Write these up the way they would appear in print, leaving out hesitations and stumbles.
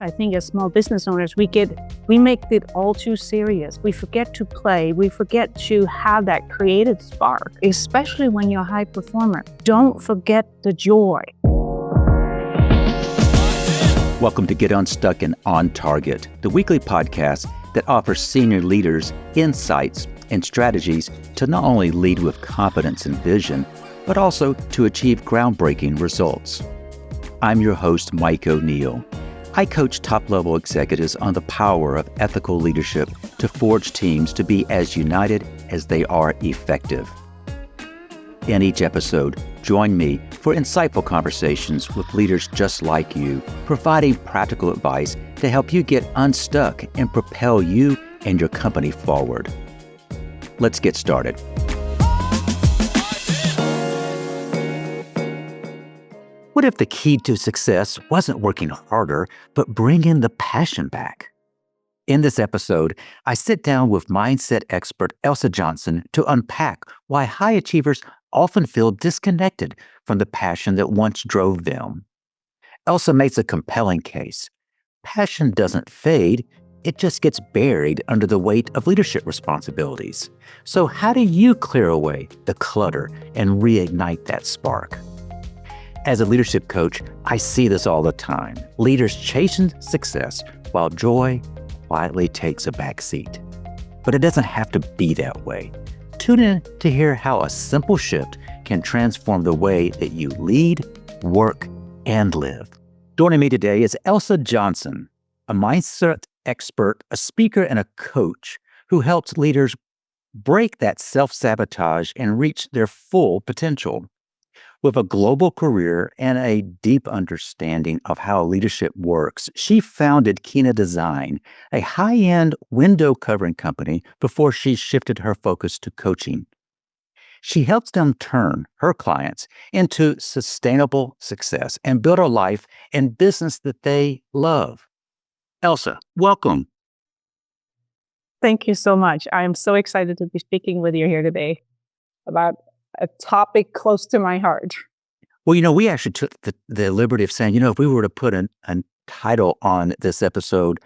I think as small business owners, we make it all too serious. We forget to play. We forget to have that creative spark, especially when you're a high performer. Don't forget the joy. Welcome to Get Unstuck and On Target, the weekly podcast that offers senior leaders insights and strategies to not only lead with confidence and vision, but also to achieve groundbreaking results. I'm your host, Mike O'Neill. I coach top-level executives on the power of ethical leadership to forge teams to be as united as they are effective. In each episode, join me for insightful conversations with leaders just like you, providing practical advice to help you get unstuck and propel you and your company forward. Let's get started. What if the key to success wasn't working harder, but bringing the passion back? In this episode, I sit down with mindset expert Elsa Johnson to unpack why high achievers often feel disconnected from the passion that once drove them. Elsa makes a compelling case. Passion doesn't fade, it just gets buried under the weight of leadership responsibilities. So how do you clear away the clutter and reignite that spark? As a leadership coach, I see this all the time. Leaders chasing success while joy quietly takes a back seat. But it doesn't have to be that way. Tune in to hear how a simple shift can transform the way that you lead, work, and live. Joining me today is Elsa Johnson, a mindset expert, a speaker, and a coach who helps leaders break that self-sabotage and reach their full potential. With a global career and a deep understanding of how leadership works, she founded Kina Design, a high-end window covering company, before she shifted her focus to coaching. She helps them turn her clients into sustainable success and build a life and business that they love. Elsa, welcome. Thank you so much. I am so excited to be speaking with you here today about a topic close to my heart. Well, we actually took the liberty of saying, if we were to put a title on this episode,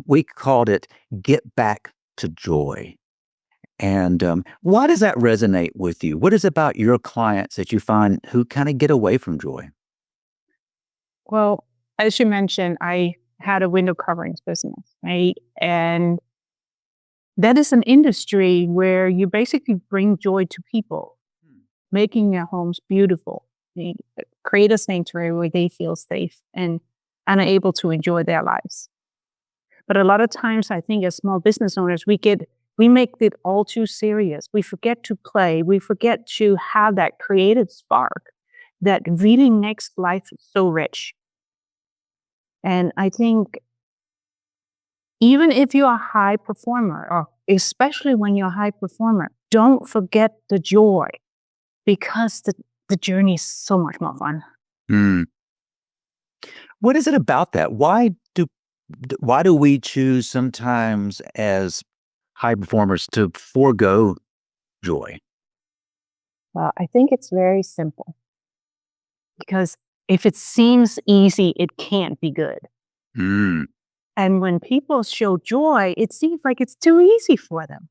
we called it Get Back to Joy. And why does that resonate with you? What is it about your clients that you find who kind of get away from joy? Well, as you mentioned, I had a window coverings business, right? And that is an industry where you basically bring joy to people, making their homes beautiful, create a sanctuary where they feel safe and are able to enjoy their lives. But a lot of times, I think as small business owners, we make it all too serious. We forget to play. We forget to have that creative spark that really makes life so rich. And I think even if you're a high performer, or especially when you're a high performer, don't forget the joy, because the journey is so much more fun. What is it about that? Why do we choose sometimes as high performers to forego joy? Well, I think it's very simple. Because if it seems easy, it can't be good. And when people show joy, it seems like it's too easy for them.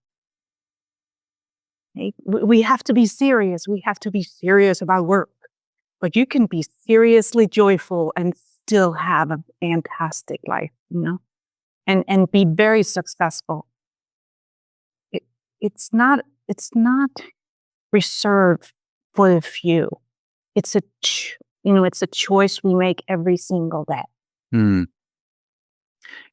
We have to be serious. We have to be serious about work. But you can be seriously joyful and still have a fantastic life, and be very successful. It's not reserved for the few. It's a choice we make every single day.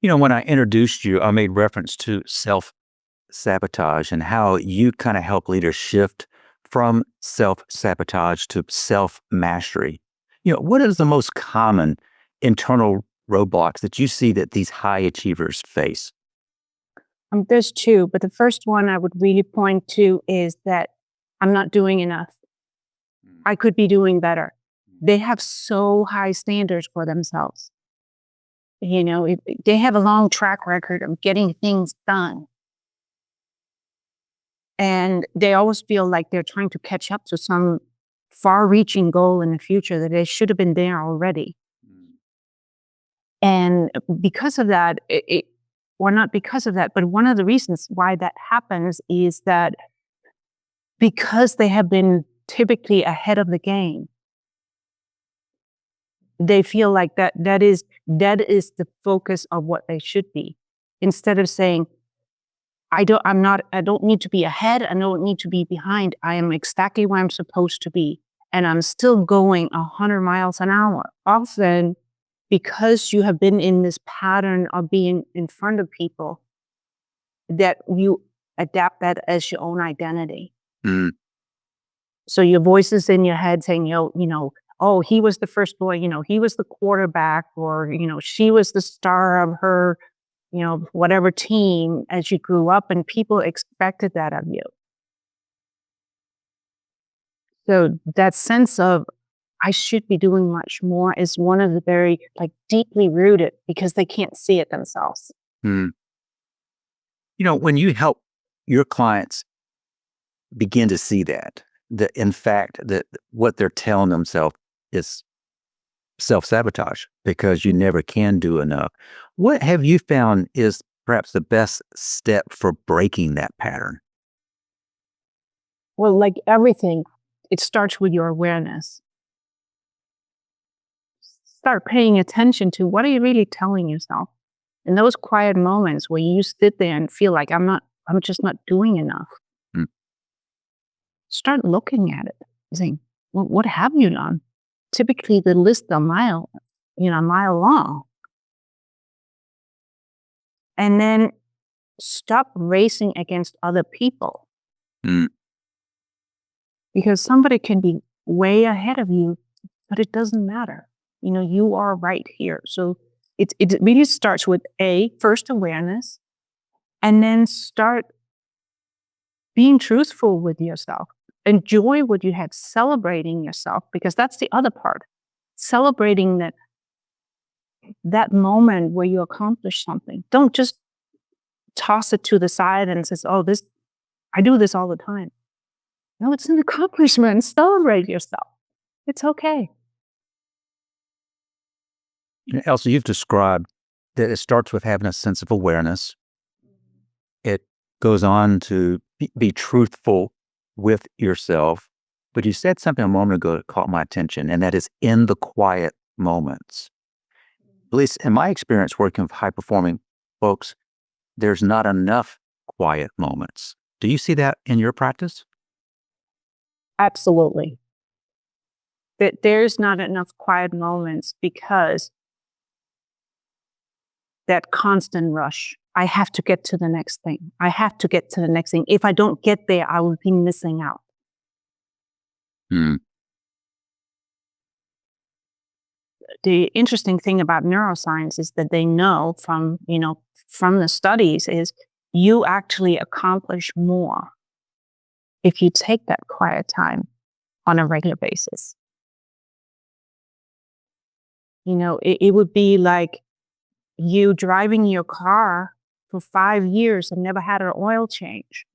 When I introduced you, I made reference to self-sabotage and how you kind of help leaders shift from self-sabotage to self-mastery. What is the most common internal roadblocks that you see that these high achievers face? There's two, but the first one I would really point to is that I'm not doing enough. I could be doing better. They have so high standards for themselves. They have a long track record of getting things done. And they always feel like they're trying to catch up to some far-reaching goal in the future that they should have been there already. And because of that, or not because of that, but one of the reasons why that happens is that because they have been typically ahead of the game, they feel like that is the focus of what they should be. Instead of saying, I don't need to be ahead, I don't need to be behind. I am exactly where I'm supposed to be. And I'm still going 100 miles an hour. Often, because you have been in this pattern of being in front of people, that you adapt that as your own identity. Mm. So your voice is in your head saying, oh, he was the first boy, he was the quarterback, or, she was the star of her, whatever team as you grew up, and people expected that of you. So that sense of, I should be doing much more is one of the very deeply rooted because they can't see it themselves. Mm. When you help your clients begin to see that in fact, that what they're telling themselves is self-sabotage because you never can do enough. What have you found is perhaps the best step for breaking that pattern? Well, like everything, it starts with your awareness. Start paying attention to what are you really telling yourself. In those quiet moments where you sit there and feel like I'm just not doing enough. Mm. Start looking at it, saying, well, what have you done? Typically the list a mile long. And then stop racing against other people. Mm. Because somebody can be way ahead of you, but it doesn't matter. You are right here. So it really starts with first awareness, and then start being truthful with yourself. Enjoy what you have, celebrating yourself, because that's the other part. Celebrating that moment where you accomplish something. Don't just toss it to the side and say, oh, I do this all the time. No, it's an accomplishment. Celebrate yourself. It's okay. Elsa, you've described that it starts with having a sense of awareness. It goes on to be truthful with yourself. But you said something a moment ago that caught my attention, and that is in the quiet moments. At least in my experience working with high-performing folks, there's not enough quiet moments. Do you see that in your practice? Absolutely. That there's not enough quiet moments because that constant rush. I have to get to the next thing. I have to get to the next thing. If I don't get there, I will be missing out. Mm. The interesting thing about neuroscience is that they know from the studies is you actually accomplish more if you take that quiet time on a regular basis. It would be like you driving your car for 5 years and never had an oil change.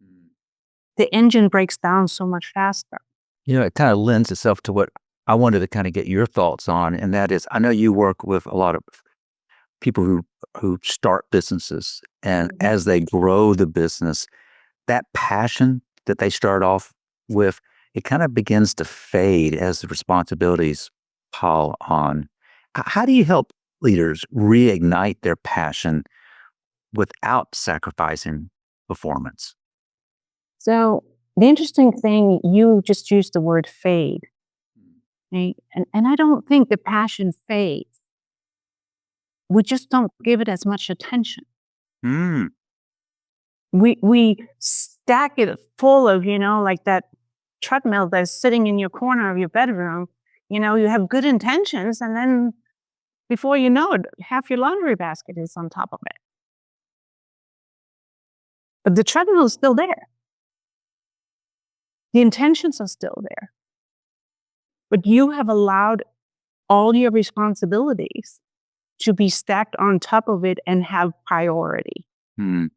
The engine breaks down so much faster. It kind of lends itself to what I wanted to kind of get your thoughts on, and that is, I know you work with a lot of people who start businesses, and as they grow the business, that passion that they start off with, it kind of begins to fade as the responsibilities pile on. How do you help leaders reignite their passion without sacrificing performance? So the interesting thing, you just used the word fade. Right? And I don't think the passion fades. We just don't give it as much attention. Mm. We stack it full of, like that treadmill that's sitting in your corner of your bedroom. You have good intentions, and then before you know it, half your laundry basket is on top of it. But the treadmill is still there. The intentions are still there. But you have allowed all your responsibilities to be stacked on top of it and have priority. Mm.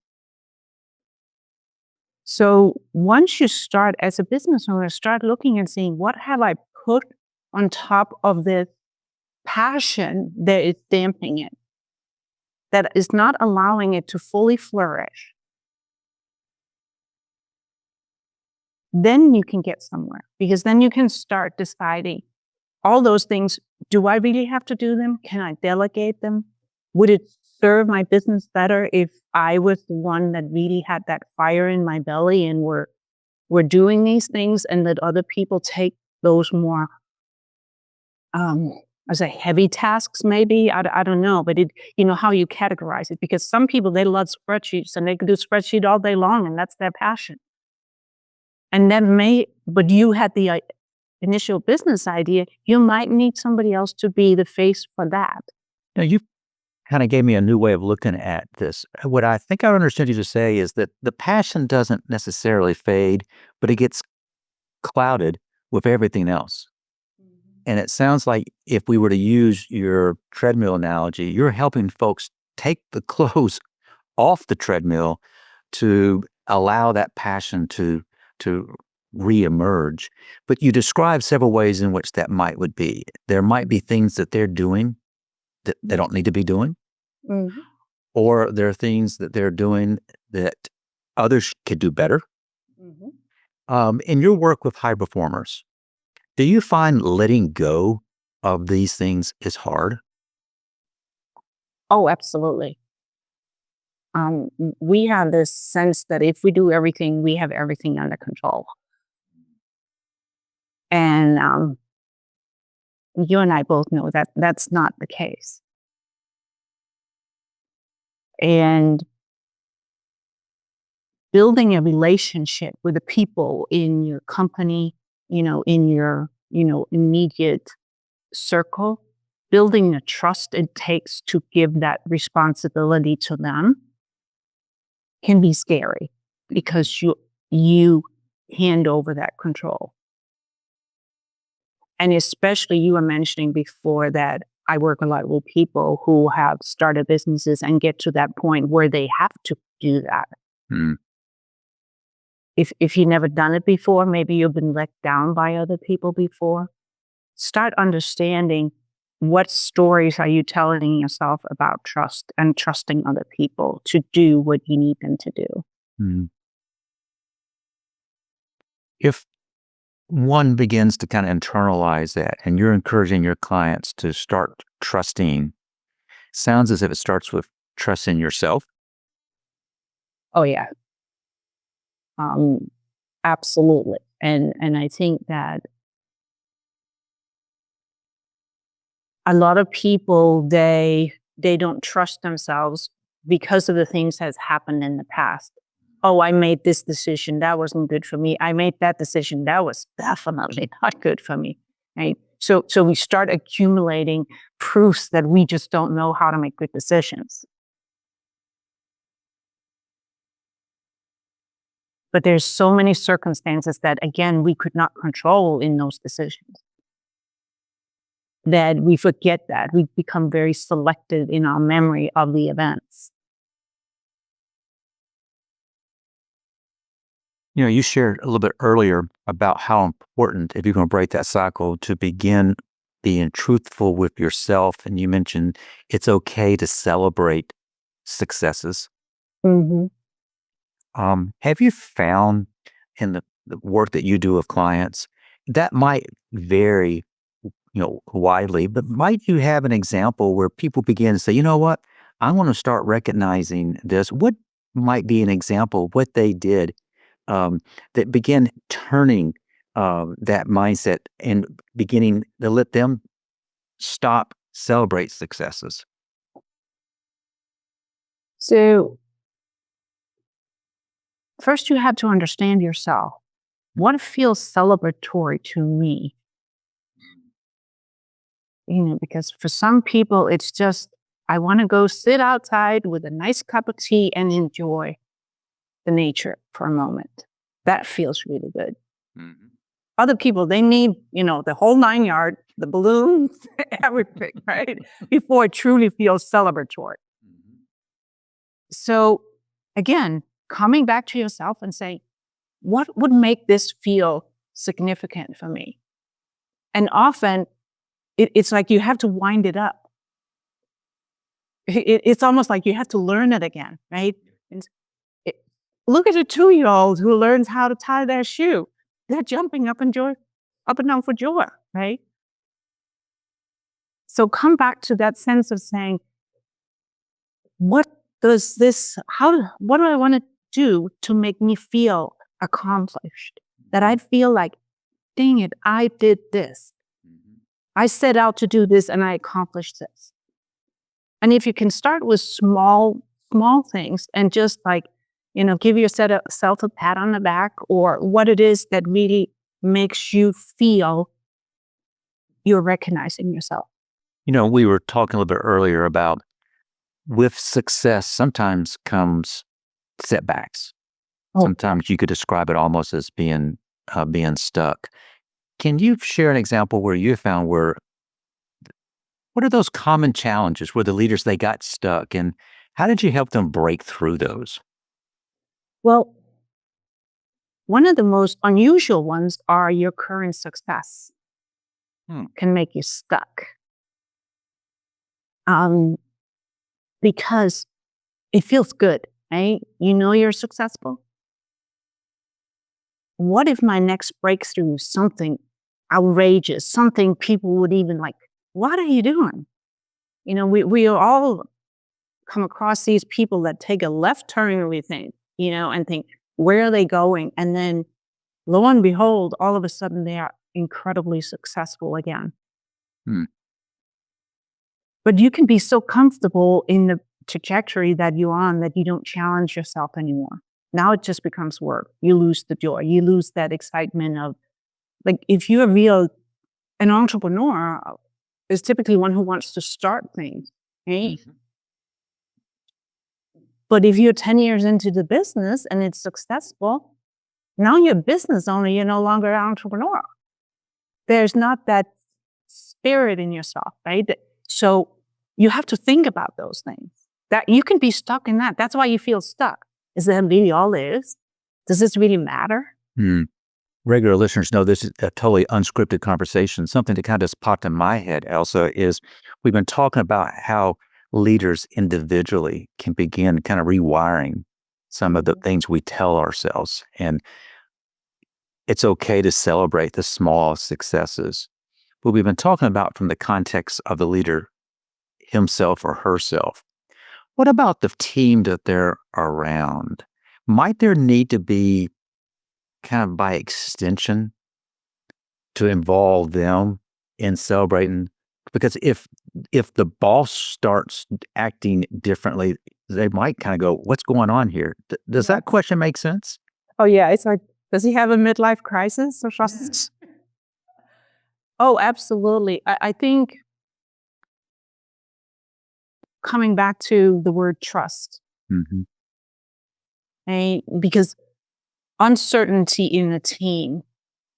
So once you start as a business owner, start looking and seeing, what have I put on top of this passion that is damping it? that is not allowing it to fully flourish, then you can get somewhere, because then you can start deciding all those things. Do I really have to do them? Can I delegate them? Would it serve my business better if I was the one that really had that fire in my belly and we're doing these things, and let other people take those more, I say heavy tasks maybe? I don't know, but how you categorize it, because some people, they love spreadsheets and they can do spreadsheet all day long and that's their passion. And but you had the initial business idea, you might need somebody else to be the face for that. Now, you kind of gave me a new way of looking at this. What I think I understood you to say is that the passion doesn't necessarily fade, but it gets clouded with everything else. And it sounds like, if we were to use your treadmill analogy, you're helping folks take the clothes off the treadmill to allow that passion to reemerge. But you describe several ways in which that would be. There might be things that they're doing that they don't need to be doing, Mhm. or there are things that they're doing that others could do better. In your work with high performers, do you find letting go of these things is hard? Oh, absolutely. We have this sense that if we do everything, we have everything under control. And you and I both know that that's not the case. And building a relationship with the people in your company, in your, immediate circle, building the trust it takes to give that responsibility to them can be scary, because you hand over that control. And especially, you were mentioning before that I work a lot with people who have started businesses and get to that point where they have to do that. Hmm. If you've never done it before, maybe you've been let down by other people before, start understanding, what stories are you telling yourself about trust and trusting other people to do what you need them to do. Hmm. If one begins to kind of internalize that, and you're encouraging your clients to start trusting, sounds as if it starts with trusting yourself. Oh yeah, absolutely. And I think that a lot of people, they don't trust themselves because of the things that's happened in the past. Oh, I made this decision, that wasn't good for me. I made that decision, that was definitely not good for me. Right? So we start accumulating proofs that we just don't know how to make good decisions. But there's so many circumstances that, again, we could not control in those decisions, that we forget that. We become very selective in our memory of the events. You shared a little bit earlier about how important, if you're going to break that cycle, to begin being truthful with yourself. And you mentioned it's okay to celebrate successes. Mm-hmm. Have you found in the work that you do with clients, that might vary, widely, but might you have an example where people begin to say, you know what, I want to start recognizing this? What might be an example of what they did, that began turning that mindset and beginning to let them stop celebrate successes? So first, you have to understand yourself. What feels celebratory to me? Because for some people, it's just, I want to go sit outside with a nice cup of tea and enjoy the nature for a moment. That feels really good. Mm-hmm. Other people, they need, the whole 9 yards, the balloons, everything, right? Before it truly feels celebratory. Mm-hmm. So again, coming back to yourself and saying, what would make this feel significant for me? And often it's like you have to wind it up. It's almost like you have to learn it again, right? And it, look at a 2-year-old who learns how to tie their shoe. They're jumping up and down for joy, right? So come back to that sense of saying, what what do I want to do to make me feel accomplished? That I feel like, dang it, I did this. I set out to do this and I accomplished this. And if you can start with small things and just like, give yourself a pat on the back or what it is that really makes you feel you're recognizing yourself. We were talking a little bit earlier about with success sometimes comes setbacks. Oh. Sometimes you could describe it almost as being stuck. Can you share an example where you found what are those common challenges where the leaders, they got stuck, and how did you help them break through those? Well, one of the most unusual ones are your current success can make you stuck. Because it feels good, right? You're successful. What if my next breakthrough is something outrageous, something people would even like, what are you doing? We all come across these people that take a left turn, we think, and think, where are they going? And then lo and behold, all of a sudden they are incredibly successful again. But you can be so comfortable in the trajectory that you're on that you don't challenge yourself anymore. Now it just becomes work. You lose the joy. You lose that excitement of, like, if you're an entrepreneur is typically one who wants to start things, right? Mm-hmm. But if you're 10 years into the business and it's successful, now you're a business owner, you're no longer an entrepreneur. There's not that spirit in yourself, right? So you have to think about those things. That you can be stuck in that. That's why you feel stuck. Is that really all it is? Does this really matter? Regular listeners know this is a totally unscripted conversation. Something that kind of just popped in my head, Elsa, is we've been talking about how leaders individually can begin kind of rewiring some of the things we tell ourselves. And it's okay to celebrate the small successes. But we've been talking about from the context of the leader himself or herself. What about the team that they're around? Might there need to be kind of by extension to involve them in celebrating? Because if the boss starts acting differently, they might kind of go, what's going on here? Does that question make sense? Oh, yeah. It's like, does he have a midlife crisis or something? Oh, absolutely. I think coming back to the word trust, right? Because uncertainty in a team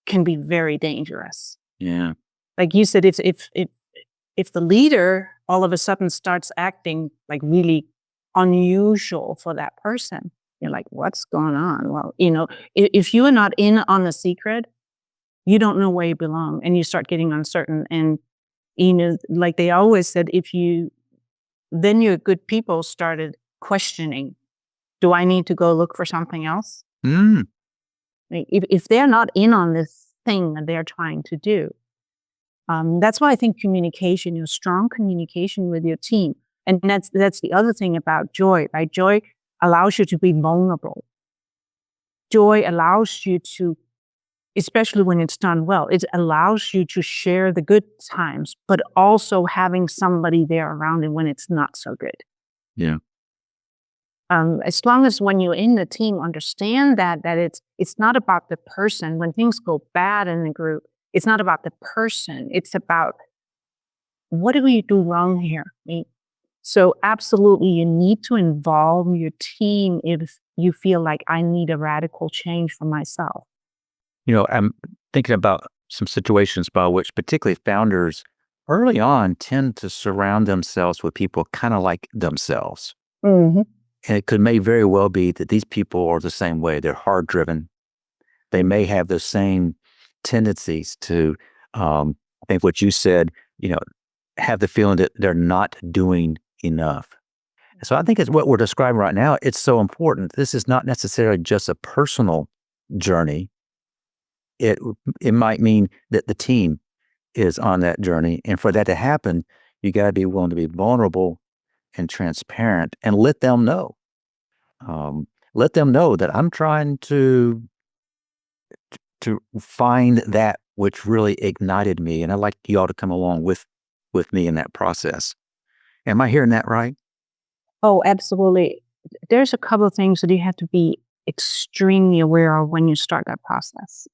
can be very dangerous. Yeah. Like you said, if the leader all of a sudden starts acting like really unusual for that person, you're like, what's going on? Well, if you are not in on the secret, you don't know where you belong and you start getting uncertain. And, like they always said, then your good people started questioning, do I need to go look for something else? If they're not in on this thing that they're trying to do. That's why I think communication, strong communication with your team. And that's the other thing about joy, right? Joy allows you to be vulnerable. Joy allows you to, especially when it's done well, it allows you to share the good times, but also having somebody there around it when it's not so good. Yeah. As long as when you're in the team, understand that it's not about the person. When things go bad in the group, it's not about the person. It's about, what do we do wrong here? So absolutely, you need to involve your team if you feel like I need a radical change for myself. I'm thinking about some situations by which particularly founders early on tend to surround themselves with people kind of like themselves. Mm-hmm. And it may very well be that these people are the same way. They're hard driven. They may have the same tendencies to, I think what you said, have the feeling that they're not doing enough. So I think it's what we're describing right now. It's so important. This is not necessarily just a personal journey. It might mean that the team is on that journey. And for that to happen, you got to be willing to be vulnerable and transparent and let them know. Let them know that I'm trying to find that which really ignited me. And I'd like you all to come along with me in that process. Am I hearing that right? Oh, absolutely. There's a couple of things that you have to be extremely aware of when you start that process.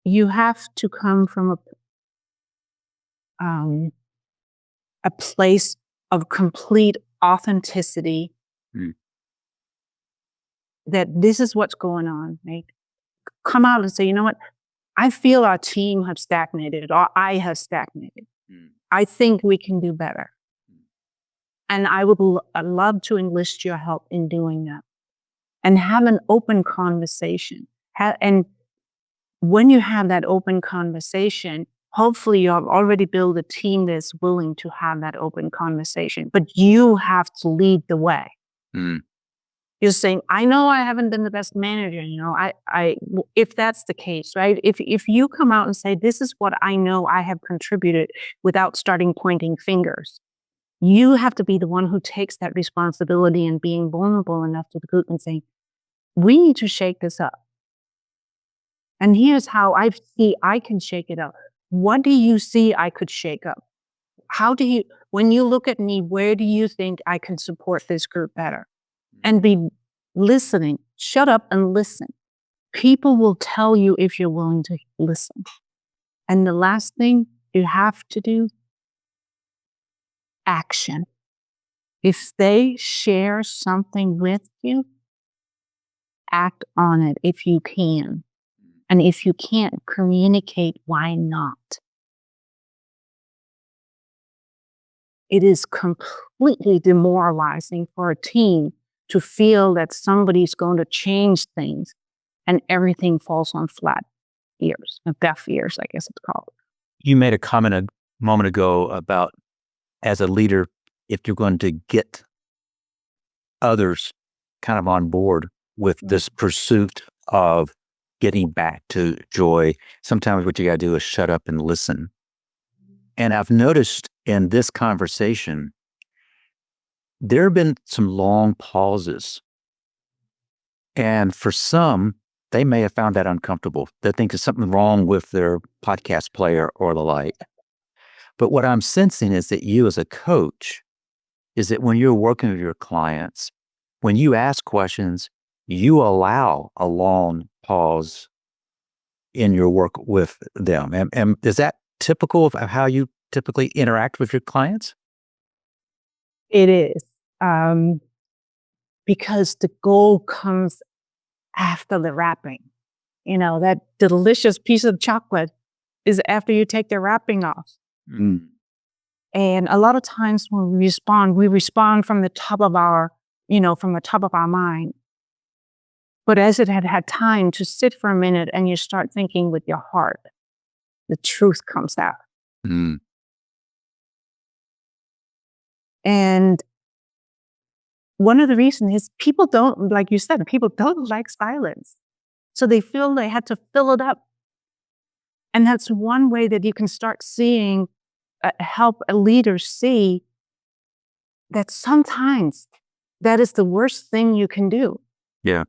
You have to come from a place of complete authenticity Mm. that this is what's going on. Right? Come out and say, you know what? I feel our team have stagnated, or I have stagnated. Mm. I think we can do better. And I would I'd love to enlist your help in doing that. And have an open conversation. And when you have that open conversation, hopefully you have already built a team that's willing to have that open conversation. But you have to lead the way. Mm. You're saying, I know I haven't been the best manager, if that's the case, right? If you come out and say, this is what I know I have contributed without starting pointing fingers, you have to be the one who takes that responsibility and being vulnerable enough to the group and saying, we need to shake this up. And here's how I see I can shake it up. What do you see I could shake up? When you look at me, where do you think I can support this group better? And be listening. Shut up and listen. People will tell you if you're willing to listen. And the last thing you have to do, action. If they share something with you, act on it if you can. And if you can't, communicate why not. It is completely demoralizing for a team to feel that somebody's going to change things and everything falls on flat ears, deaf ears, I guess it's called. You made a comment a moment ago about, as a leader, if you're going to get others kind of on board with this pursuit of getting back to joy, sometimes what you got to do is shut up and listen. And I've noticed in this conversation, there have been some long pauses. And for some, they may have found that uncomfortable. They think there's something wrong with their podcast player or the like. But what I'm sensing is that you, as a coach, is that when you're working with your clients, when you ask questions, you allow a long pause in your work with them. And is that typical of how you typically interact with your clients? It is. Because the goal comes after the wrapping. That delicious piece of chocolate is after you take the wrapping off. Mm. And a lot of times when we respond from the top of our mind. But as it had time to sit for a minute and you start thinking with your heart, the truth comes out. Mm. And one of the reasons is people don't, like you said, people don't like silence. So they feel they had to fill it up. And that's one way that you can start seeing, help a leader see that sometimes that is the worst thing you can do. Yeah.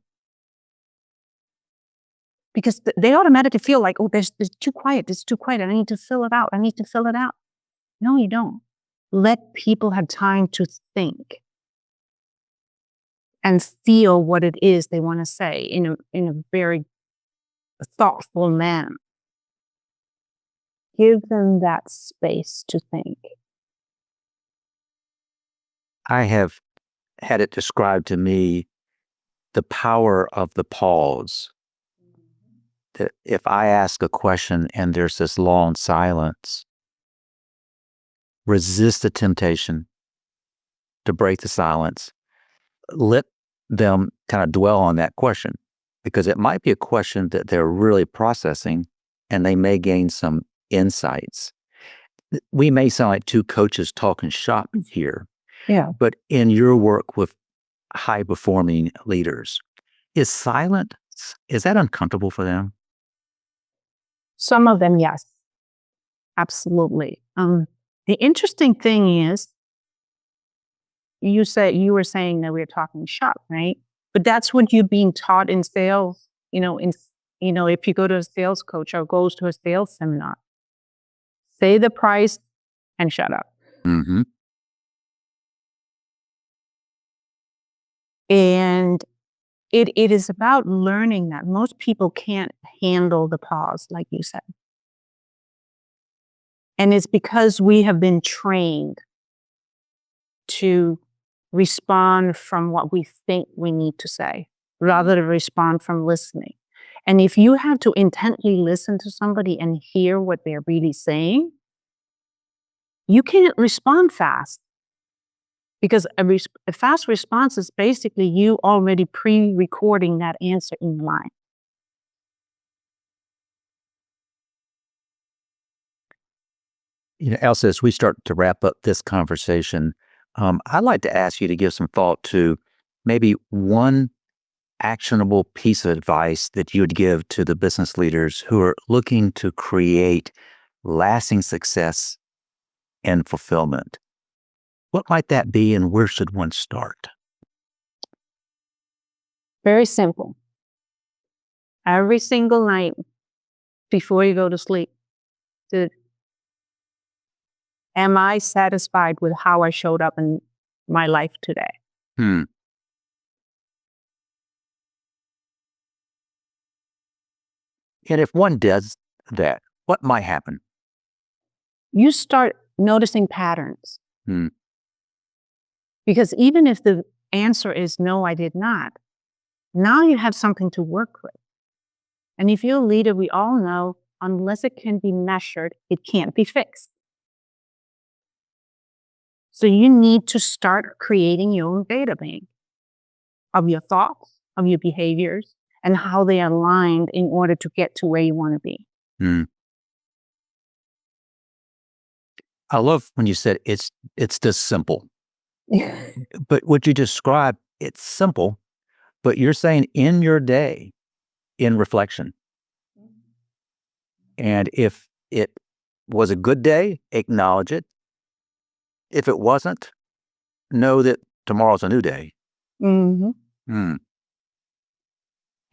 Because they automatically feel like, oh, there's too quiet. It's too quiet. I need to fill it out. I need to fill it out. No, you don't. Let people have time to think and feel what it is they want to say in a very thoughtful manner. Give them that space to think. I have had it described to me the power of the pause. That if I ask a question and there's this long silence, resist the temptation to break the silence. Let them kind of dwell on that question, because it might be a question that they're really processing and they may gain some insights. We may sound like two coaches talking shop here, Yeah. but in your work with high performing leaders, is silence, is that uncomfortable for them? Some of them, yes, absolutely. The interesting thing is, you were saying that we are talking shop, right? But that's what you're being taught in sales. If you go to a sales coach or goes to a sales seminar, say the price and shut up. Mm-hmm. And it is about learning that most people can't handle the pause, like you said. And it's because we have been trained to respond from what we think we need to say rather than respond from listening. And if you have to intently listen to somebody and hear what they're really saying, you can't respond fast because a fast response is basically you already pre-recording that answer in your mind. Elsa, as we start to wrap up this conversation, I'd like to ask you to give some thought to maybe one actionable piece of advice that you would give to the business leaders who are looking to create lasting success and fulfillment. What might that be, and where should one start? Very simple. Every single night before you go to sleep, am I satisfied with how I showed up in my life today? Hmm. And if one does that, what might happen? You start noticing patterns. Hmm. Because even if the answer is no, I did not, now you have something to work with. And if you're a leader, we all know unless it can be measured, it can't be fixed. So you need to start creating your own data bank of your thoughts, of your behaviors, and how they are aligned in order to get to where you want to be. Hmm. I love when you said it's just simple. But what you described, it's simple, but you're saying in your day, in reflection. And if it was a good day, acknowledge it. If it wasn't, know that tomorrow's a new day. Mm-hmm. Hmm.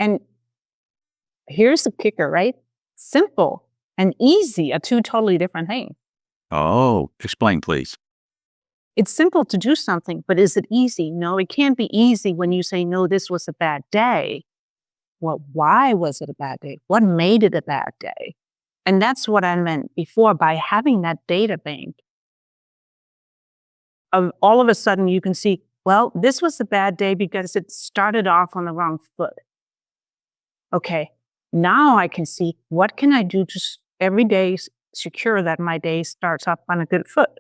And here's the kicker, right? Simple and easy are two totally different things. Oh, explain, please. It's simple to do something, but is it easy? No, it can't be easy when you say, no, this was a bad day. Well, why was it a bad day? What made it a bad day? And that's what I meant before by having that data bank. All of a sudden, you can see, well, this was a bad day because it started off on the wrong foot. Okay, now I can see what can I do to every day secure that my day starts up on a good foot.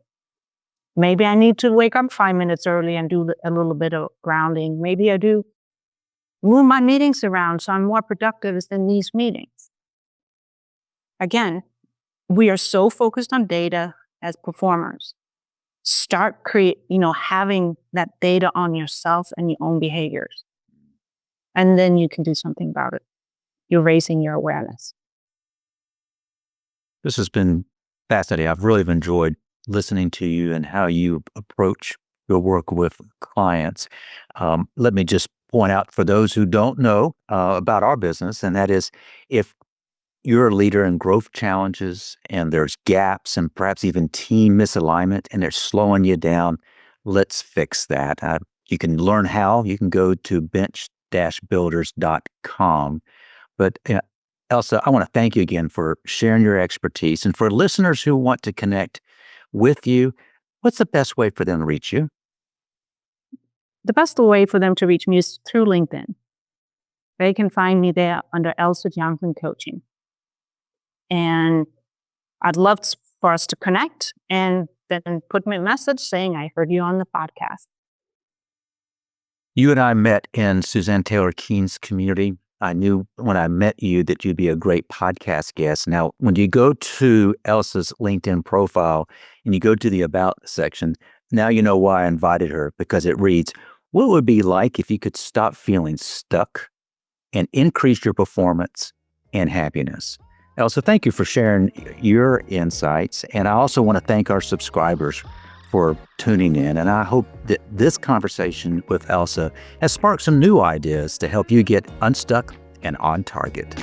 Maybe I need to wake up 5 minutes early and do a little bit of grounding. Maybe I do move my meetings around so I'm more productive in these meetings. Again, we are so focused on data as performers. Start having that data on yourself and your own behaviors. And then you can do something about it. You're raising your awareness. This has been fascinating. I've really enjoyed listening to you and how you approach your work with clients. Let me just point out for those who don't know about our business, and that is if you're a leader in growth challenges and there's gaps and perhaps even team misalignment and they're slowing you down, let's fix that. You can learn how. You can go to bench-builders.com. But Elsa, I want to thank you again for sharing your expertise. And for listeners who want to connect with you, what's the best way for them to reach you? The best way for them to reach me is through LinkedIn. They can find me there under Elsa Johnson Coaching. And I'd love for us to connect and then put me a message saying, I heard you on the podcast. You and I met in Suzanne Taylor Keene's community. I knew when I met you that you'd be a great podcast guest. Now, when you go to Elsa's LinkedIn profile and you go to the About section, now you know why I invited her, because it reads, "What would it be like if you could stop feeling stuck and increase your performance and happiness?" Elsa, thank you for sharing your insights. And I also want to thank our subscribers for tuning in. And I hope that this conversation with Elsa has sparked some new ideas to help you get unstuck and on target.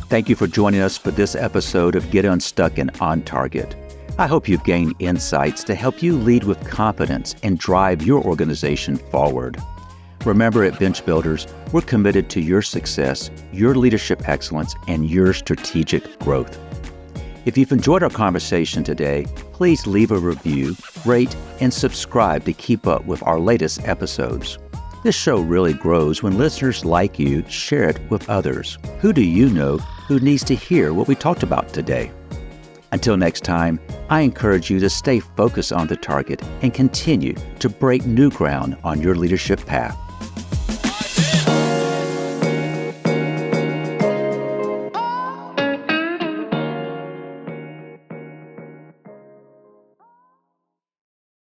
Thank you for joining us for this episode of Get Unstuck and On Target. I hope you've gained insights to help you lead with confidence and drive your organization forward. Remember, at Bench Builders, we're committed to your success, your leadership excellence, and your strategic growth. If you've enjoyed our conversation today, please leave a review, rate, and subscribe to keep up with our latest episodes. This show really grows when listeners like you share it with others. Who do you know who needs to hear what we talked about today? Until next time, I encourage you to stay focused on the target and continue to break new ground on your leadership path.